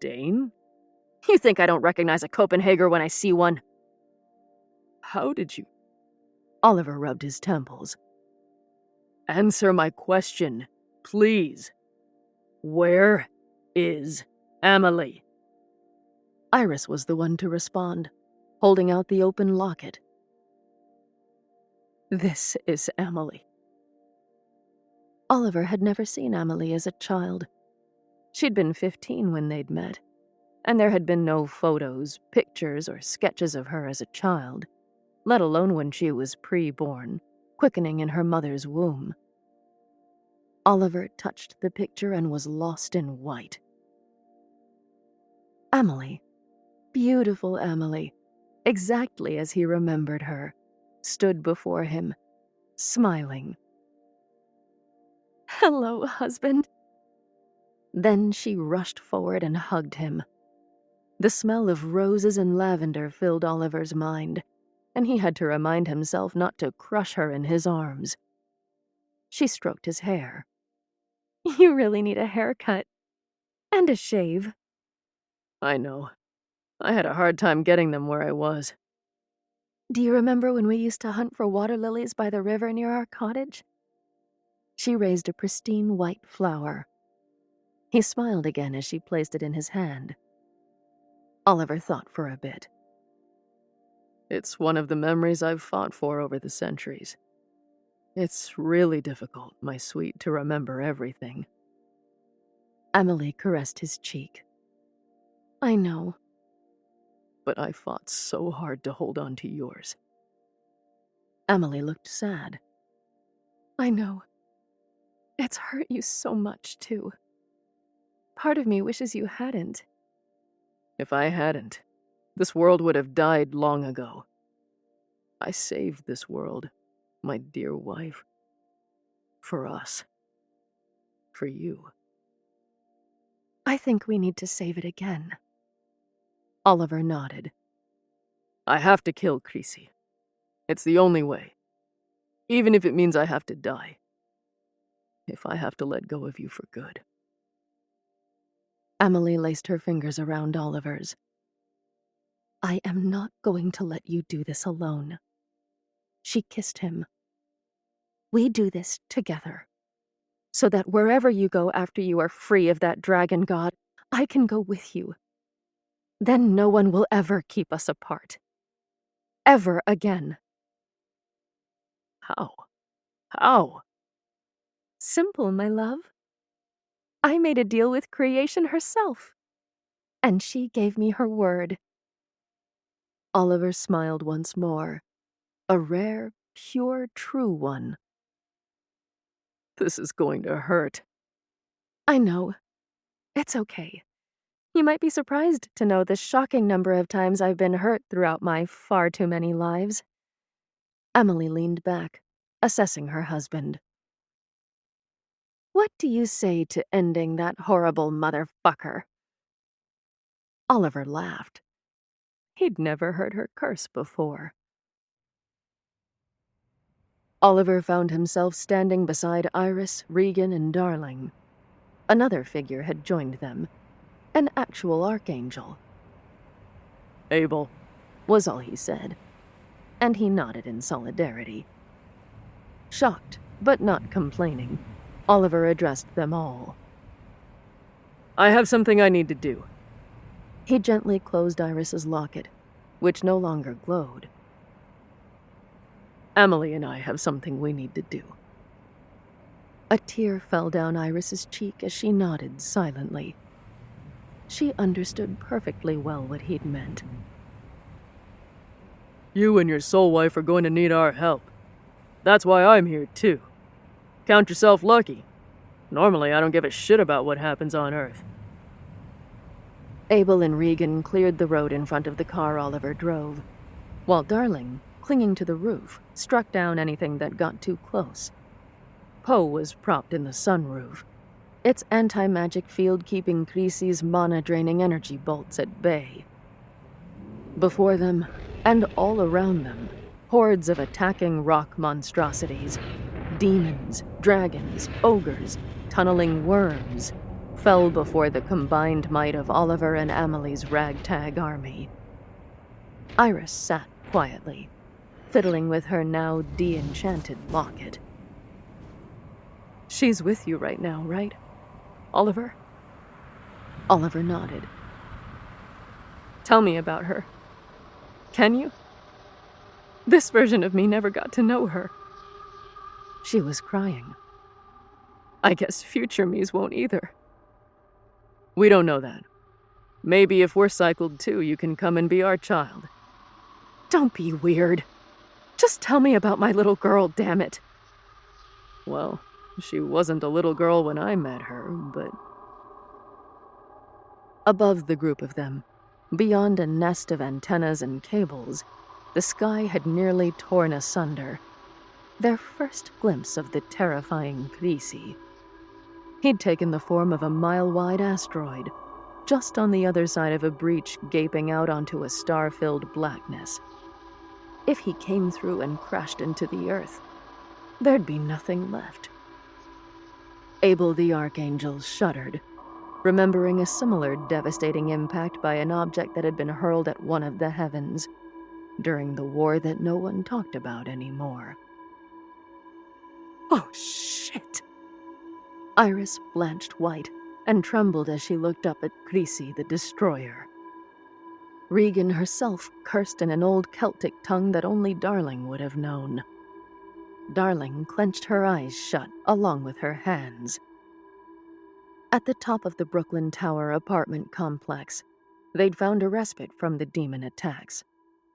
Dane? You think I don't recognize a Copenhager when I see one? How did you? Oliver rubbed his temples. Answer my question, please. Where is Amelie? Iris was the one to respond, holding out the open locket. This is Amelie. Oliver had never seen Amelie as a child. She'd been 15 when they'd met, and there had been no photos, pictures, or sketches of her as a child, let alone when she was pre-born, quickening in her mother's womb. Oliver touched the picture and was lost in white. Amelie, beautiful Amelie, exactly as he remembered her, stood before him, smiling. Hello, husband. Then she rushed forward and hugged him. The smell of roses and lavender filled Oliver's mind, and he had to remind himself not to crush her in his arms. She stroked his hair. You really need a haircut. And a shave. I know. I had a hard time getting them where I was. Do you remember when we used to hunt for water lilies by the river near our cottage? She raised a pristine white flower. He smiled again as she placed it in his hand. Oliver thought for a bit. It's one of the memories I've fought for over the centuries. It's really difficult, my sweet, to remember everything. Amelie caressed his cheek. I know. But I fought so hard to hold on to yours. Amelie looked sad. I know. It's hurt you so much, too. Part of me wishes you hadn't. If I hadn't, this world would have died long ago. I saved this world, my dear wife. For us. For you. I think we need to save it again. Oliver nodded. I have to kill Kingsley. It's the only way. Even if it means I have to die. If I have to let go of you for good. Amelie laced her fingers around Oliver's, I am not going to let you do this alone. She kissed him. We do this together, so that wherever you go after you are free of that dragon god, I can go with you. Then no one will ever keep us apart. Ever again. How? How? Simple, my love. I made a deal with creation herself, and she gave me her word. Oliver smiled once more, a rare, pure, true one. This is going to hurt. I know. It's okay. You might be surprised to know the shocking number of times I've been hurt throughout my far too many lives. Amelie leaned back, assessing her husband. What do you say to ending that horrible motherfucker? Oliver laughed. He'd never heard her curse before. Oliver found himself standing beside Iris, Regan, and Darling. Another figure had joined them, an actual archangel. Abel, Was all he said, and he nodded in solidarity. Shocked, but not complaining, Oliver addressed them all. I have something I need to do. He gently closed Iris's locket, which no longer glowed. Amelie and I have something we need to do. A tear fell down Iris's cheek as she nodded silently. She understood perfectly well what he'd meant. You and your soul wife are going to need our help. That's why I'm here, too. Count yourself lucky. Normally, I don't give a shit about what happens on Earth. Abel and Regan cleared the road in front of the car Oliver drove, while Darling, clinging to the roof, struck down anything that got too close. Poe was propped in the sunroof, its anti-magic field keeping Kingsley's mana-draining energy bolts at bay. Before them, and all around them, hordes of attacking rock monstrosities, demons, dragons, ogres, tunneling worms, fell before the combined might of Oliver and Amelie's ragtag army. Iris sat quietly, fiddling with her now de-enchanted locket. She's with you right now, right, Oliver? Oliver nodded. Tell me about her. Can you? This version of me never got to know her. She was crying. I guess future me's won't either. We don't know that. Maybe if we're cycled too, you can come and be our child. Don't be weird. Just tell me about my little girl, damn it. Well, she wasn't a little girl when I met her, but... Above the group of them, beyond a nest of antennas and cables, the sky had nearly torn asunder. Their first glimpse of the terrifying Kingsley. He'd taken the form of a mile-wide asteroid, just on the other side of a breach gaping out onto a star-filled blackness. If he came through and crashed into the Earth, there'd be nothing left. Abel the Archangel shuddered, remembering a similar devastating impact by an object that had been hurled at one of the heavens during the war that no one talked about anymore. Oh, shit! Iris blanched white and trembled as she looked up at Kingsley the Destroyer. Regan herself cursed in an old Celtic tongue that only Darling would have known. Darling clenched her eyes shut along with her hands. At the top of the Brooklyn Tower apartment complex, they'd found a respite from the demon attacks,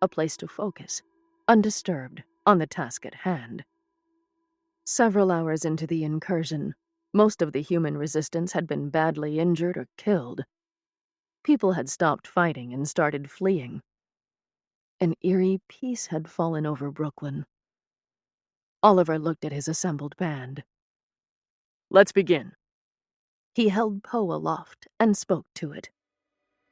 a place to focus, undisturbed, on the task at hand. Several hours into the incursion, most of the human resistance had been badly injured or killed. People had stopped fighting and started fleeing. An eerie peace had fallen over Brooklyn. Oliver looked at his assembled band. Let's begin. He held Poe aloft and spoke to it.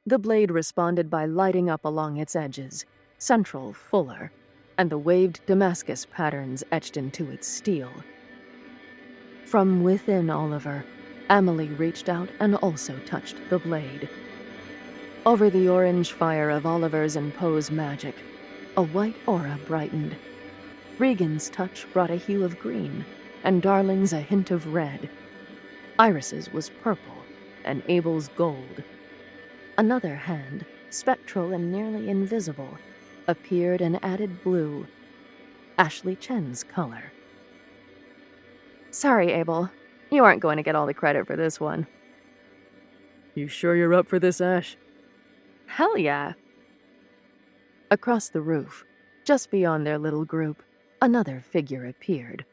The blade responded by lighting up along its edges, central, fuller, and the waved Damascus patterns etched into its steel. From within Oliver, Amelie reached out and also touched the blade. Over the orange fire of Oliver's and Poe's magic, a white aura brightened. Regan's touch brought a hue of green, and Darling's a hint of red. Iris's was purple, and Abel's gold. Another hand, spectral and nearly invisible, appeared and added blue, Ashley Chen's color. Sorry, Abel. You aren't going to get all the credit for this one. You sure you're up for this, Ash? Hell yeah. Across the roof, just beyond their little group, another figure appeared.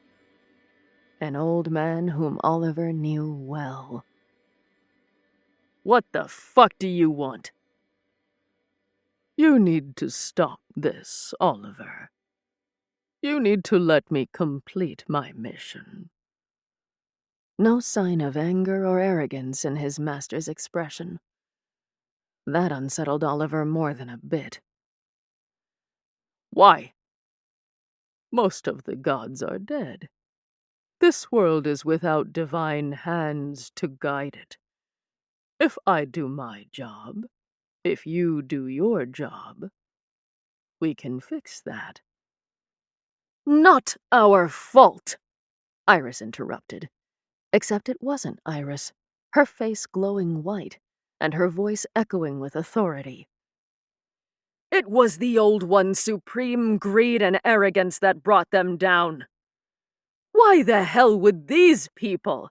An old man whom Oliver knew well. What the fuck do you want? You need to stop this, Oliver. You need to let me complete my mission. No sign of anger or arrogance in his master's expression. That unsettled Oliver more than a bit. Why? Most of the gods are dead. This world is without divine hands to guide it. If I do my job, if you do your job, we can fix that. Not our fault, Iris interrupted. Except it wasn't Iris, her face glowing white, and her voice echoing with authority. It was the Old One's supreme greed and arrogance that brought them down. Why the hell would these people?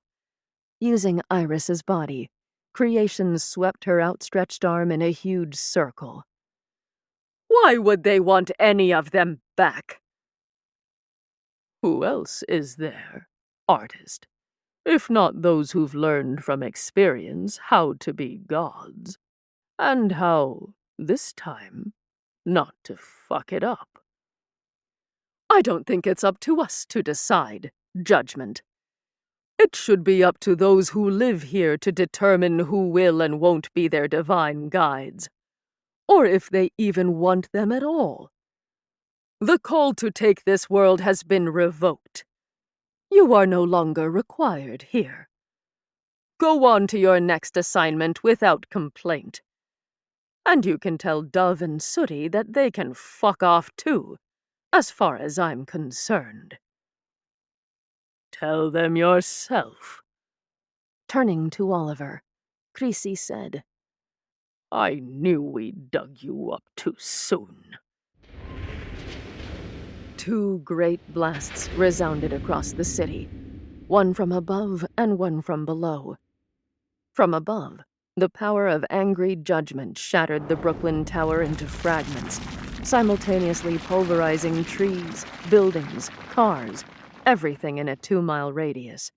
Using Iris's body, creation swept her outstretched arm in a huge circle. Why would they want any of them back? Who else is there, artist, if not those who've learned from experience how to be gods, and how, this time, not to fuck it up? I don't think it's up to us to decide judgment. It should be up to those who live here to determine who will and won't be their divine guides, or if they even want them at all. The call to take this world has been revoked. You are no longer required here. Go on to your next assignment without complaint. And you can tell Dove and Sooty that they can fuck off too, as far as I'm concerned. Tell them yourself. Turning to Oliver, Creasy said, I knew we dug you up too soon. Two great blasts resounded across the city, one from above and one from below. From above, the power of angry judgment shattered the Brooklyn Tower into fragments, simultaneously pulverizing trees, buildings, cars, everything in a 2-mile radius.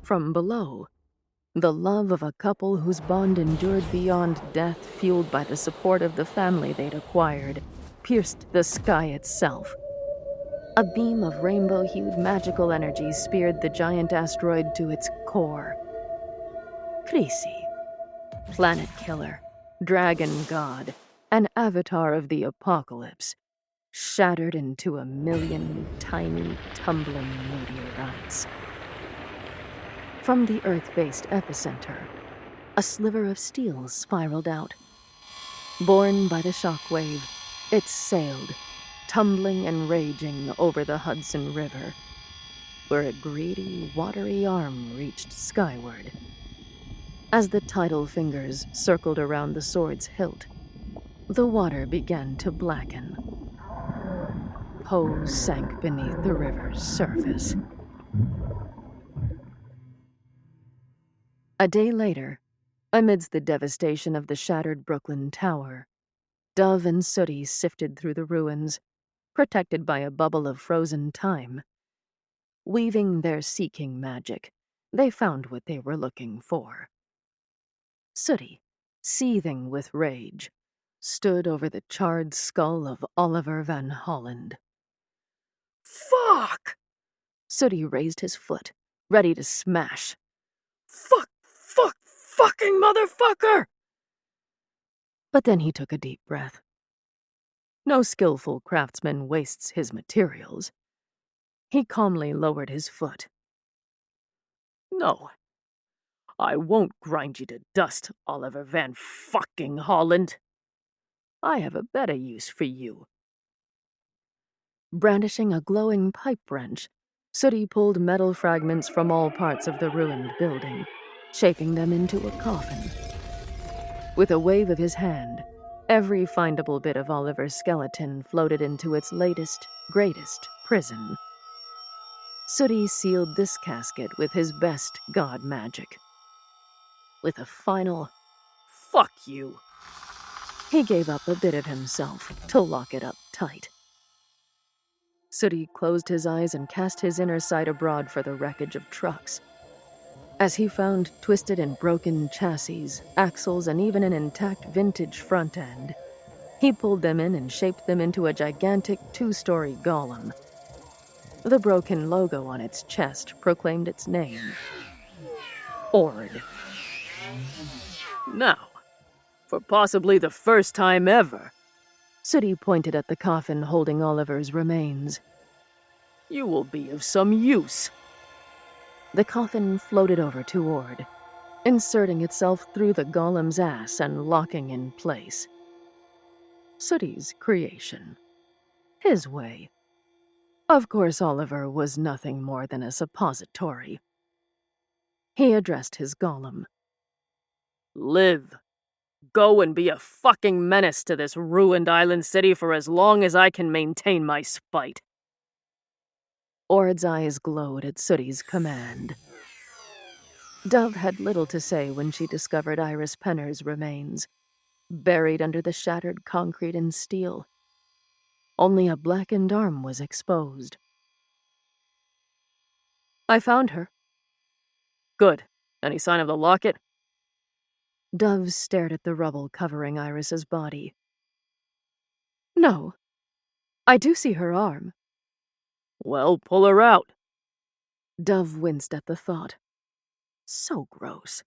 From below, the love of a couple whose bond endured beyond death, fueled by the support of the family they'd acquired, pierced the sky itself. A beam of rainbow-hued magical energy speared the giant asteroid to its core. Creasy, planet killer, dragon god, an avatar of the apocalypse, shattered into 1,000,000 tiny, tumbling meteorites. From the Earth-based epicenter, a sliver of steel spiraled out. Borne by the shockwave, it sailed, tumbling and raging over the Hudson River, where a greedy, watery arm reached skyward. As the tidal fingers circled around the sword's hilt, the water began to blacken. Poe sank beneath the river's surface. A day later, amidst the devastation of the shattered Brooklyn Tower, Dove and Sooty sifted through the ruins, protected by a bubble of frozen time. Weaving their seeking magic, they found what they were looking for. Sooty, seething with rage, stood over the charred skull of Oliver Van Holland. Fuck! Sooty raised his foot, ready to smash. Fucking motherfucker! But then he took a deep breath. No skillful craftsman wastes his materials. He calmly lowered his foot. No. I won't grind you to dust, Oliver Van fucking Holland. I have a better use for you. Brandishing a glowing pipe wrench, Sooty pulled metal fragments from all parts of the ruined building, shaping them into a coffin. With a wave of his hand, every findable bit of Oliver's skeleton floated into its latest, greatest prison. Sooty sealed this casket with his best god magic. With a final, Fuck you. he gave up a bit of himself to lock it up tight. Sooty closed his eyes and cast his inner sight abroad for the wreckage of trucks. As he found twisted and broken chassis, axles, and even an intact vintage front end, he pulled them in and shaped them into a gigantic 2-story golem. The broken logo on its chest proclaimed its name: Ord. Now, for possibly the first time ever, Sooty pointed at the coffin holding Oliver's remains. you will be of some use. The coffin floated over to Ord, inserting itself through the golem's ass and locking in place. Sooty's creation. His way. Of course, Oliver was nothing more than a suppository. He addressed his golem. Live. Go and be a fucking menace to this ruined island city for as long as I can maintain my spite. Ord's eyes glowed at Sooty's command. Dove had little to say when she discovered Iris Penner's remains, buried under the shattered concrete and steel. Only a blackened arm was exposed. I found her. Good. Any sign of the locket? Dove stared at the rubble covering Iris's body. No. I do see her arm. Well, pull her out. Dove winced at the thought. So gross.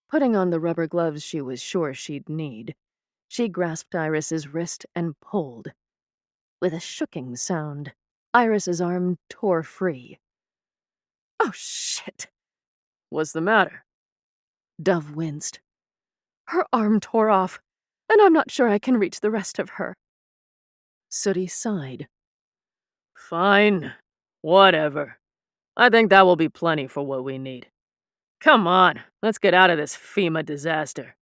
Putting on the rubber gloves she was sure she'd need, she grasped Iris's wrist and pulled. With a shooking sound, Iris's arm tore free. Oh, shit. What's the matter? Dove winced. Her arm tore off, and I'm not sure I can reach the rest of her. Sooty sighed. Fine. Whatever. I think that will be plenty for what we need. Come on, let's get out of this FEMA disaster.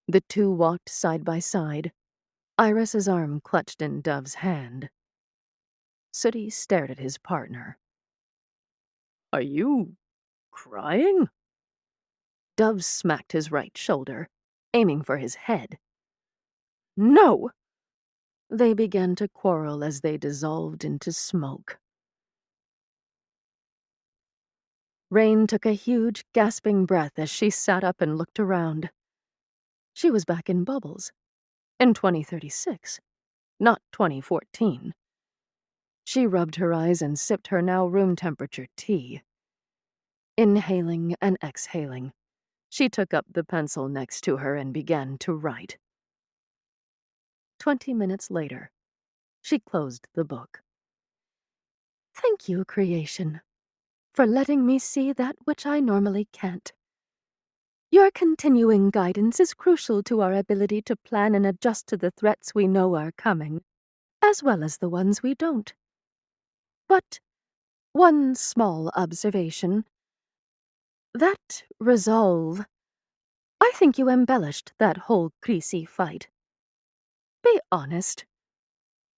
The two walked side by side, Iris's arm clutched in Dove's hand. Sooty stared at his partner. Are you crying? Dove smacked his right shoulder, aiming for his head. No! They began to quarrel as they dissolved into smoke. Rain took a huge, gasping breath as she sat up and looked around. She was back in Bubbles. In 2036, not 2014. She rubbed her eyes and sipped her now room-temperature tea. Inhaling and exhaling, she took up the pencil next to her and began to write. 20 minutes later, she closed the book. Thank you, creation, for letting me see that which I normally can't. Your continuing guidance is crucial to our ability to plan and adjust to the threats we know are coming, as well as the ones we don't. But one small observation. That resolve. I think you embellished that whole Creasy fight. Be honest.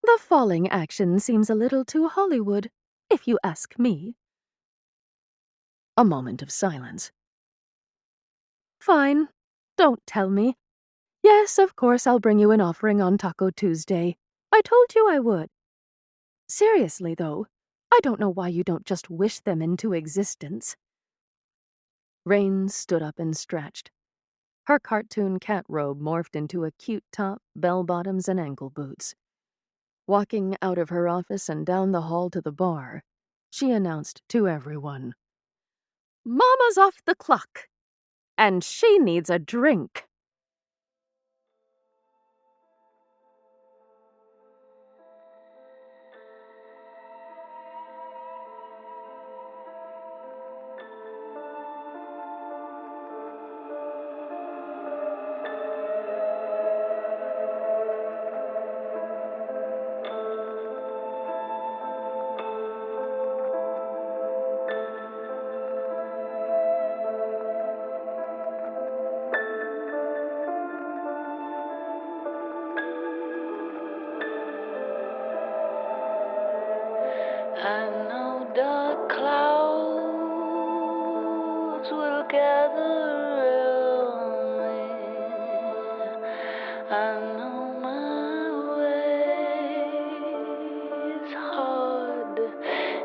The falling action seems a little too Hollywood, if you ask me. A moment of silence. Fine. Don't tell me. Yes, of course I'll bring you an offering on Taco Tuesday. I told you I would. Seriously, though, I don't know why you don't just wish them into existence. Rain stood up and stretched. Her cartoon cat robe morphed into a cute top, bell-bottoms, and ankle boots. Walking out of her office and down the hall to the bar, she announced to everyone, Mama's off the clock, and she needs a drink. I know dark clouds will gather around me. I know my way is hard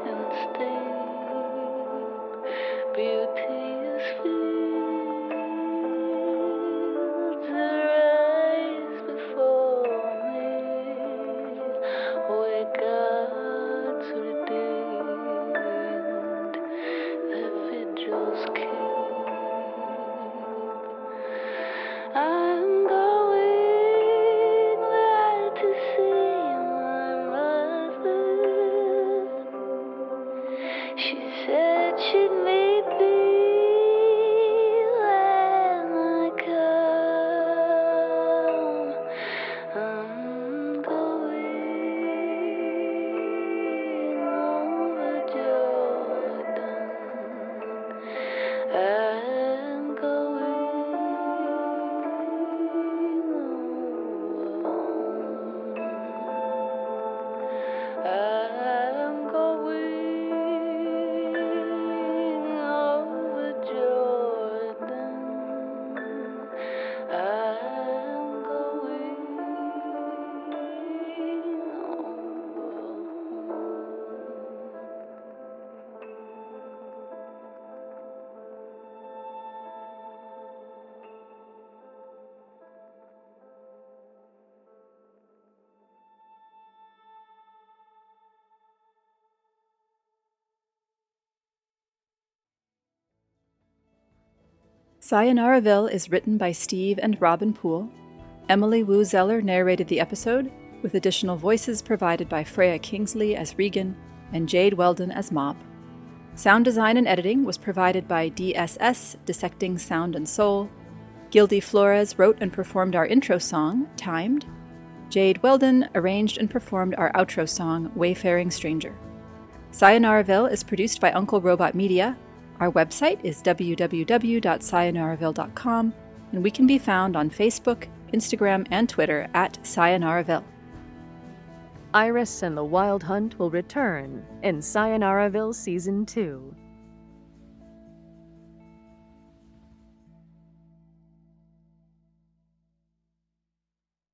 and steep. Beauty is fields arise before me, where God's redeemed their vigils keep. I'm going there to see my mother. She said she'd meet me when I come. I'm going over Jordan. I'm going I'm going over Jordan. I'm going Sayonara is written by Steve and Robin Poole. Emily Wu Zeller narrated the episode, with additional voices provided by Freya Kingsley as Regan and Jade Wheldon as Mob. Sound design and editing was provided by DSS, Dissecting Sound and Soul. Gildy Flores wrote and performed our intro song, Timed. Jade Wheldon arranged and performed our outro song, Wayfaring Stranger. Sayonara is produced by Uncle Robot Media. Our website is www.sayonaraville.com, and we can be found on Facebook, Instagram, and Twitter at Sayonaraville. Iris and the Wild Hunt will return in Sayonaraville Season 2.